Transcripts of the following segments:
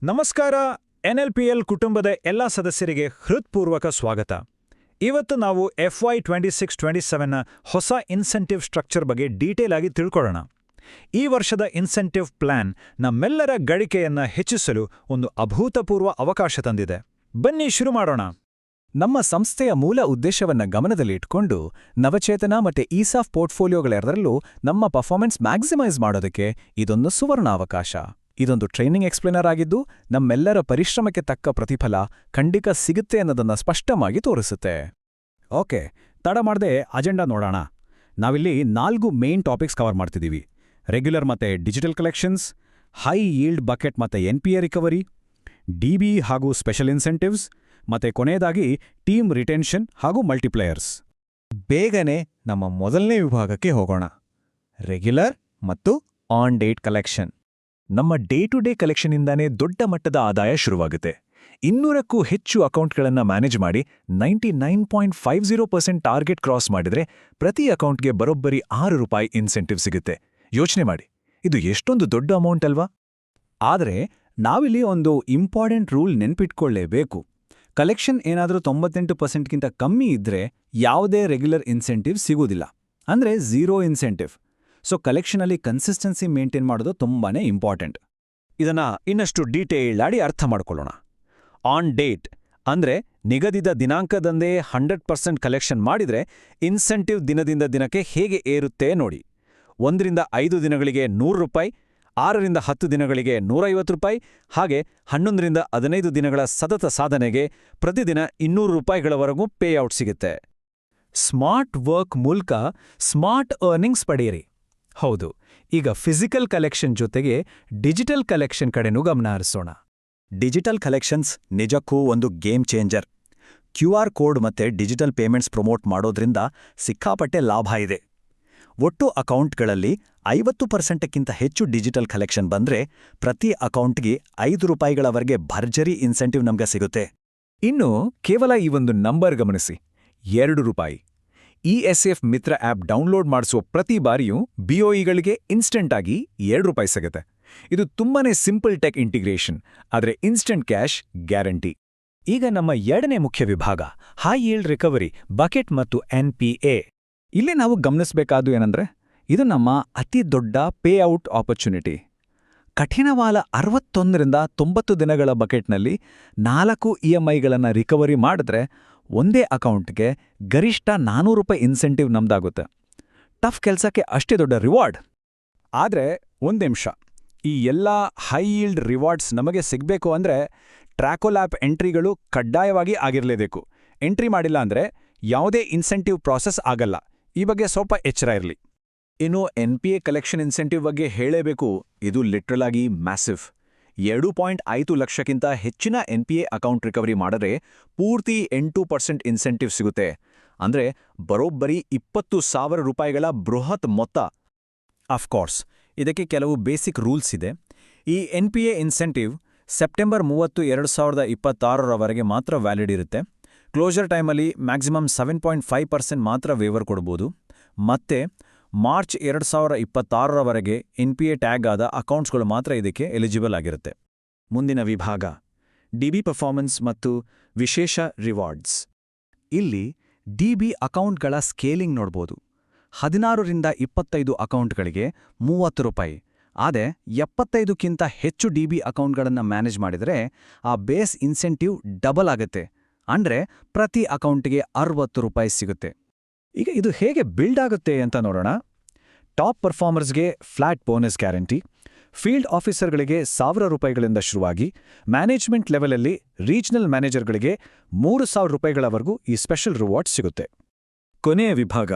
ನಮಸ್ಕಾರ. ಎನ್ಎಲ್ಪಿಎಲ್ ಕುಟುಂಬದ ಎಲ್ಲ ಸದಸ್ಯರಿಗೆ ಹೃತ್ಪೂರ್ವಕ ಸ್ವಾಗತ. ಇವತ್ತು ನಾವು FY 26-27ನ ಹೊಸ ಇನ್ಸೆಂಟಿವ್ ಸ್ಟ್ರಕ್ಚರ್ ಬಗ್ಗೆ ಡೀಟೇಲ್ ಆಗಿ ತಿಳ್ಕೊಳ್ಳೋಣ. ಈ ವರ್ಷದ ಇನ್ಸೆಂಟಿವ್ ಪ್ಲಾನ್ ನಮ್ಮೆಲ್ಲರ ಗಳಿಕೆಯನ್ನ ಹೆಚ್ಚಿಸಲು ಒಂದು ಅಭೂತಪೂರ್ವ ಅವಕಾಶ ತಂದಿದೆ. ಬನ್ನಿ ಶುರು ಮಾಡೋಣ. ನಮ್ಮ ಸಂಸ್ಥೆಯ ಮೂಲ ಉದ್ದೇಶವನ್ನ ಗಮನದಲ್ಲಿಟ್ಕೊಂಡು ನವಚೇತನ ಮತ್ತೆ ಈಸಾಫ್ ಪೋರ್ಟ್ಫೋಲಿಯೋಗಳೆರಡರಲ್ಲೂ ನಮ್ಮ ಪರ್ಫಾರ್ಮೆನ್ಸ್ ಮ್ಯಾಕ್ಸಿಮೈಸ್ ಮಾಡೋದಕ್ಕೆ ಇದೊಂದು ಸುವರ್ಣಾವಕಾಶ. ಇದೊಂದು ಟ್ರೈನಿಂಗ್ ಎಕ್ಸ್ಪ್ಲೇನರ್ ಆಗಿದ್ದು ನಮ್ಮೆಲ್ಲರ ಪರಿಶ್ರಮಕ್ಕೆ ತಕ್ಕ ಪ್ರತಿಫಲ ಖಂಡಿತ ಸಿಗುತ್ತೆ ಅನ್ನೋದನ್ನ ಸ್ಪಷ್ಟವಾಗಿ ತೋರಿಸುತ್ತೆ. ಓಕೆ, ತಡ ಮಾಡದೆ ಅಜೆಂಡಾ ನೋಡೋಣ. ನಾವಿಲ್ಲಿ 4 ಮೇನ್ ಟಾಪಿಕ್ಸ್ ಕವರ್ ಮಾಡ್ತಿದ್ದೀವಿ: ರೆಗ್ಯುಲರ್ ಮತ್ತೆ ಡಿಜಿಟಲ್ ಕಲೆಕ್ಷನ್ಸ್, ಹೈ ಯೀಲ್ಡ್ ಬಕೆಟ್ ಮತ್ತೆ NPA ರಿಕವರಿ, DB ಹಾಗೂ ಸ್ಪೆಷಲ್ ಇನ್ಸೆಂಟಿವ್ಸ್, ಮತ್ತೆ ಕೊನೆಯದಾಗಿ ಟೀಮ್ ರಿಟೆನ್ಷನ್ ಹಾಗೂ ಮಲ್ಟಿಪ್ಲೇಯರ್ಸ್. ಬೇಗನೆ ನಮ್ಮ ಮೊದಲನೇ ವಿಭಾಗಕ್ಕೆ ಹೋಗೋಣ: ರೆಗ್ಯುಲರ್ ಮತ್ತು ಆನ್ ಡೇಟ್ ಕಲೆಕ್ಷನ್. ನಮ್ಮ ಡೇ ಟು ಡೇ ಕಲೆಕ್ಷನ್ನಿಂದಾನೇ ದೊಡ್ಡ ಮಟ್ಟದ ಆದಾಯ ಶುರುವಾಗುತ್ತೆ. 200ಕ್ಕೂ ಹೆಚ್ಚು ಅಕೌಂಟ್ಗಳನ್ನು ಮ್ಯಾನೇಜ್ ಮಾಡಿ 99.50% ಟಾರ್ಗೆಟ್ ಕ್ರಾಸ್ ಮಾಡಿದ್ರೆ ಪ್ರತಿ ಅಕೌಂಟ್ಗೆ ಬರೋಬ್ಬರಿ ₹6 ಇನ್ಸೆಂಟಿವ್ ಸಿಗುತ್ತೆ. ಯೋಚನೆ ಮಾಡಿ, ಇದು ಎಷ್ಟೊಂದು ದೊಡ್ಡ ಅಮೌಂಟ್ ಅಲ್ವಾ? ಆದರೆ ನಾವಿಲ್ಲಿ ಒಂದು ಇಂಪಾರ್ಟೆಂಟ್ ರೂಲ್ ನೆನ್ಪಿಟ್ಕೊಳ್ಳೇಬೇಕು. ಕಲೆಕ್ಷನ್ ಏನಾದರೂ 98%ಗಿಂತ ಕಮ್ಮಿ ಇದ್ರೆ ಯಾವುದೇ ರೆಗ್ಯುಲರ್ ಇನ್ಸೆಂಟಿವ್ ಸಿಗೋದಿಲ್ಲ, ಅಂದ್ರೆ ಝೀರೋ ಇನ್ಸೆಂಟಿವ್. ಸೊ ಕಲೆಕ್ಷನಲ್ಲಿ ಕನ್ಸಿಸ್ಟೆನ್ಸಿ ಮೇಂಟೈನ್ ಮಾಡೋದು ತುಂಬಾನೇ ಇಂಪಾರ್ಟೆಂಟ್. ಇದನ್ನ ಇನ್ನಷ್ಟು ಡೀಟೇಲ್ ಆಗಿ ಅರ್ಥ ಮಾಡ್ಕೊಳ್ಳೋಣ. ಆನ್ ಡೇಟ್ ಅಂದ್ರೆ ನಿಗದಿತ ದಿನಾಂಕದಂದೇ 100% ಕಲೆಕ್ಷನ್ ಮಾಡಿದ್ರೆ ಇನ್ಸೆಂಟಿವ್ ದಿನದಿಂದ ದಿನಕ್ಕೆ ಹೇಗೆ ಏರುತ್ತೆ ನೋಡಿ. 1ರಿಂದ 5 ದಿನಗಳಿಗೆ ₹100, 6ರಿಂದ 10 ದಿನಗಳಿಗೆ ₹150, ಹಾಗೆ 11ರಿಂದ 15 ದಿನಗಳ ಸತತ ಸಾಧನೆಗೆ ಪ್ರತಿದಿನ ₹200ವರೆಗೂ ಪೇಔಟ್ ಸಿಗುತ್ತೆ. ಸ್ಮಾರ್ಟ್ ವರ್ಕ್ ಮೂಲಕ ಸ್ಮಾರ್ಟ್ ಅರ್ನಿಂಗ್ಸ್ ಪಡೆಯಿರಿ. ಹೌದು, ಈಗ ಫಿಸಿಕಲ್ ಕಲೆಕ್ಷನ್ ಜೊತೆಗೆ ಡಿಜಿಟಲ್ ಕಲೆಕ್ಷನ್ ಕಡೆನೂ ಗಮನ ಹರಿಸೋಣ. ಡಿಜಿಟಲ್ ಕಲೆಕ್ಷನ್ಸ್ ನಿಜಕ್ಕೂ ಒಂದು ಗೇಮ್ ಚೇಂಜರ್. QR ಕೋಡ್ ಮತ್ತೆ ಡಿಜಿಟಲ್ ಪೇಮೆಂಟ್ಸ್ ಪ್ರಮೋಟ್ ಮಾಡೋದ್ರಿಂದ ಸಿಕ್ಕಾಪಟ್ಟೆ ಲಾಭ ಇದೆ. ಒಟ್ಟು ಅಕೌಂಟ್ಗಳಲ್ಲಿ 50%ಕ್ಕಿಂತ ಹೆಚ್ಚು ಡಿಜಿಟಲ್ ಕಲೆಕ್ಷನ್ ಬಂದ್ರೆ ಪ್ರತಿ ಅಕೌಂಟ್ಗೆ ₹5ವರೆಗೆ ಭರ್ಜರಿ ಇನ್ಸೆಂಟಿವ್ ನಮ್ಗೆ ಸಿಗುತ್ತೆ. ಇನ್ನು ಕೇವಲ ಈ ಒಂದು ನಂಬರ್ ಗಮನಿಸಿ: ₹2. ESF ಮಿತ್ರ ಆಪ್ ಡೌನ್ಲೋಡ್ ಮಾಡಿಸುವ ಪ್ರತಿ ಬಾರಿಯೂ BOEಗಳಿಗೆ ಇನ್ಸ್ಟೆಂಟ್ ಆಗಿ ₹2 ಸಿಗುತ್ತೆ. ಇದು ತುಂಬಾನೇ ಸಿಂಪಲ್ ಟೆಕ್ ಇಂಟಿಗ್ರೇಷನ್, ಆದರೆ ಇನ್ಸ್ಟೆಂಟ್ ಕ್ಯಾಶ್ ಗ್ಯಾರಂಟಿ. ಈಗ ನಮ್ಮ ಎರಡನೇ ಮುಖ್ಯ ವಿಭಾಗ ಹೈ ಯೀಲ್ಡ್ ರಿಕವರಿ, ಬಕೆಟ್ ಮತ್ತು NPA. ಇಲ್ಲಿ ನಾವು ಗಮನಿಸಬೇಕಾದ್ದು ಏನಂದ್ರೆ, ಇದು ನಮ್ಮ ಅತಿ ದೊಡ್ಡ ಪೇಔಟ್ ಆಪರ್ಚುನಿಟಿ. ಕಠಿಣವಾದ 61ರಿಂದ 90 ದಿನಗಳ ಬಕೆಟ್ನಲ್ಲಿ 4 EMIಗಳನ್ನು ರಿಕವರಿ ಮಾಡಿದ್ರೆ ಒಂದೇ ಅಕೌಂಟ್ಗೆ ಗರಿಷ್ಠ ₹400 ಇನ್ಸೆಂಟಿವ್ ನಮ್ದಾಗುತ್ತೆ. ಟಫ್ ಕೆಲಸಕ್ಕೆ ಅಷ್ಟೇ ದೊಡ್ಡ ರಿವಾರ್ಡ್. ಆದರೆ ಒಂದ್ ನಿಮಿಷ, ಈ ಎಲ್ಲ ಹೈ ಯೀಲ್ಡ್ ರಿವಾರ್ಡ್ಸ್ ನಮಗೆ ಸಿಗಬೇಕು ಅಂದ್ರೆ ಟ್ರ್ಯಾಕೋಲ್ ಆಪ್ ಎಂಟ್ರಿಗಳು ಕಡ್ಡಾಯವಾಗಿ ಆಗಿರಲೇಬೇಕು. ಎಂಟ್ರಿ ಮಾಡಿಲ್ಲ ಅಂದ್ರೆ ಯಾವುದೇ ಇನ್ಸೆಂಟಿವ್ ಪ್ರಾಸೆಸ್ ಆಗಲ್ಲ. ಈ ಬಗ್ಗೆ ಸ್ವಲ್ಪ ಎಚ್ಚರ ಇರಲಿ. ಇನ್ನು NPA ಕಲೆಕ್ಷನ್ ಇನ್ಸೆಂಟಿವ್ ಬಗ್ಗೆ ಹೇಳಲೇಬೇಕು. ಇದು ಲಿಟ್ರಲ್ ಆಗಿ ಮ್ಯಾಸಿವ್. 2.5 ಲಕ್ಷಕ್ಕಿಂತ ಹೆಚ್ಚಿನ NPA ಅಕೌಂಟ್ ರಿಕವರಿ ಮಾಡಿದ್ರೆ ಪೂರ್ತಿ 8% ಇನ್ಸೆಂಟಿವ್ ಸಿಗುತ್ತೆ. ಅಂದ್ರೆ ಬರೋಬ್ಬರಿ ₹20,000 ಬೃಹತ್ ಮೊತ್ತ. ಅಫ್ಕೋರ್ಸ್, ಇದಕ್ಕೆ ಕೆಲವು ಬೇಸಿಕ್ ರೂಲ್ಸ್ ಇದೆ. ಈ NPA ಇನ್ಸೆಂಟಿವ್ ಸೆಪ್ಟೆಂಬರ್ 30, 2026ರವರೆಗೆ ಮಾತ್ರ ವ್ಯಾಲಿಡ್ ಇರುತ್ತೆ. ಕ್ಲೋಸರ್ ಟೈಮಲ್ಲಿ ಮ್ಯಾಕ್ಸಿಮಮ್ 7.5% ಮಾತ್ರ ವೇವರ್ ಕೊಡ್ಬೋದು. ಮತ್ತೆ ಮಾರ್ಚ್ 2026ರವರೆಗೆ NPA ಟ್ಯಾಗ್ ಆದ ಅಕೌಂಟ್ಸ್ಗಳು ಮಾತ್ರ ಇದಕ್ಕೆ ಎಲಿಜಿಬಲ್ ಆಗಿರುತ್ತೆ. ಮುಂದಿನ ವಿಭಾಗ DB ಪರ್ಫಾರ್ಮೆನ್ಸ್ ಮತ್ತು ವಿಶೇಷ ರಿವಾರ್ಡ್ಸ್. ಇಲ್ಲಿ DB ಅಕೌಂಟ್ಗಳ ಸ್ಕೇಲಿಂಗ್ ನೋಡ್ಬೋದು. 16ರಿಂದ 25 ಅಕೌಂಟ್ಗಳಿಗೆ ₹30. ಆದರೆ 75ಕ್ಕಿಂತ ಹೆಚ್ಚು DB ಅಕೌಂಟ್ಗಳನ್ನು ಮ್ಯಾನೇಜ್ ಮಾಡಿದರೆ ಆ ಬೇಸ್ ಇನ್ಸೆಂಟಿವ್ ಡಬಲ್ ಆಗುತ್ತೆ. ಅಂದ್ರೆ ಪ್ರತಿ ಅಕೌಂಟ್ಗೆ ₹60 ಸಿಗುತ್ತೆ. ಈಗ ಇದು ಹೇಗೆ ಬಿಲ್ಡ್ ಆಗುತ್ತೆ ಅಂತ ನೋಡೋಣ. ಟಾಪ್ ಪರ್ಫಾರ್ಮರ್ಸ್ಗೆ ಫ್ಲಾಟ್ ಬೋನಸ್ ಗ್ಯಾರಂಟಿ, ಫೀಲ್ಡ್ ಆಫೀಸರ್ಗಳಿಗೆ ₹1,000ಗಳಿಂದ ಶುರುವಾಗಿ ಮ್ಯಾನೇಜ್ಮೆಂಟ್ ಲೆವೆಲಲ್ಲಿ ರೀಜನಲ್ ಮ್ಯಾನೇಜರ್ಗಳಿಗೆ ₹3,000ವರೆಗೂ ಈ ಸ್ಪೆಷಲ್ ರಿವಾರ್ಡ್ ಸಿಗುತ್ತೆ. ಕೊನೆಯ ವಿಭಾಗ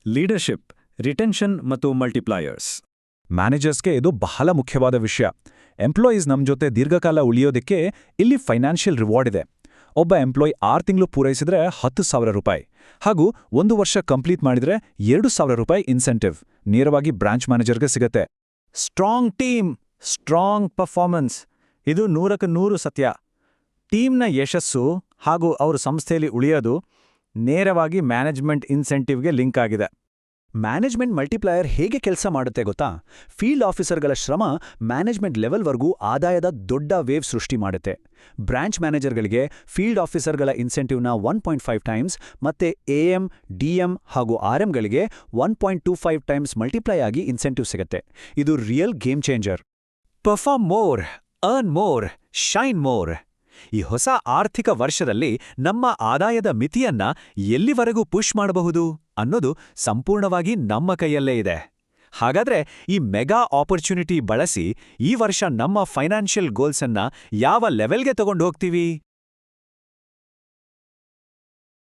ಲೀಡರ್ಶಿಪ್, ರಿಟೆನ್ಷನ್ ಮತ್ತು ಮಲ್ಟಿಪ್ಲಾಯರ್ಸ್. ಮ್ಯಾನೇಜರ್ಸ್ಗೆ ಇದು ಬಹಳ ಮುಖ್ಯವಾದ ವಿಷಯ. ಎಂಪ್ಲಾಯೀಸ್ ನಮ್ಮ ಜೊತೆ ದೀರ್ಘಕಾಲ ಉಳಿಯೋದಕ್ಕೆ ಇಲ್ಲಿ ಫೈನಾನ್ಷಿಯಲ್ ರಿವಾರ್ಡ್ ಇದೆ. ಒಬ್ಬ ಎಂಪ್ಲಾಯ್ 6 ತಿಂಗಳು ಪೂರೈಸಿದ್ರೆ ₹10,000 ಹಾಗೂ 1 ವರ್ಷ ಕಂಪ್ಲೀಟ್ ಮಾಡಿದ್ರೆ ₹2,000 ಇನ್ಸೆಂಟಿವ್ ನೇರವಾಗಿ ಬ್ರಾಂಚ್ ಮ್ಯಾನೇಜರ್ಗೆ ಸಿಗತ್ತೆ. ಸ್ಟ್ರಾಂಗ್ ಟೀಮ್, ಸ್ಟ್ರಾಂಗ್ ಪರ್ಫಾರ್ಮೆನ್ಸ್, ಇದು 100ಕ್ಕೆ 100 ಸತ್ಯ. ಟೀಮ್ನ ಯಶಸ್ಸು ಹಾಗೂ ಅವ್ರ ಸಂಸ್ಥೆಯಲ್ಲಿ ಉಳಿಯೋದು ನೇರವಾಗಿ ಮ್ಯಾನೇಜ್ಮೆಂಟ್ ಇನ್ಸೆಂಟಿವ್ಗೆ ಲಿಂಕ್ ಆಗಿದೆ. ಮ್ಯಾನೇಜ್ಮೆಂಟ್ ಮಲ್ಟಿಪ್ಲೈಯರ್ ಹೇಗೆ ಕೆಲಸ ಮಾಡುತ್ತೆ ಗೊತ್ತಾ? ಫೀಲ್ಡ್ ಆಫೀಸರ್ಗಳ ಶ್ರಮ ಮ್ಯಾನೇಜ್ಮೆಂಟ್ ಲೆವೆಲ್ವರೆಗೂ ಆದಾಯದ ದೊಡ್ಡ ವೇವ್ ಸೃಷ್ಟಿ ಮಾಡುತ್ತೆ. ಬ್ರಾಂಚ್ ಮ್ಯಾನೇಜರ್ಗಳಿಗೆ ಫೀಲ್ಡ್ ಆಫೀಸರ್ಗಳ ಇನ್ಸೆಂಟಿವ್ನ 1.5 ಟೈಮ್ಸ್ ಮತ್ತೆ AM, DM ಹಾಗೂ RMಗಳಿಗೆ 1.25 ಟೈಮ್ಸ್ ಮಲ್ಟಿಪ್ಲೈ ಆಗಿ ಇನ್ಸೆಂಟಿವ್ ಸಿಗುತ್ತೆ. ಇದು real game changer. Perform more, earn more, shine more. ಈ ಹೊಸ ಆರ್ಥಿಕ ವರ್ಷದಲ್ಲಿ ನಮ್ಮ ಆದಾಯದ ಮಿತಿಯನ್ನ ಎಲ್ಲಿವರೆಗೂ ಪುಷ್ ಮಾಡಬಹುದು ಅನ್ನೋದು ಸಂಪೂರ್ಣವಾಗಿ ನಮ್ಮ ಕೈಯಲ್ಲೇ ಇದೆ. ಹಾಗಾದ್ರೆ ಈ ಮೆಗಾ ಆಪರ್ಚುನಿಟಿ ಬಳಸಿ ಈ ವರ್ಷ ನಮ್ಮ ಫೈನಾನ್ಷಿಯಲ್ ಗೋಲ್ಸನ್ನ ಯಾವ ಲೆವೆಲ್ಗೆ ತಗೊಂಡು ಹೋಗ್ತೀವಿ?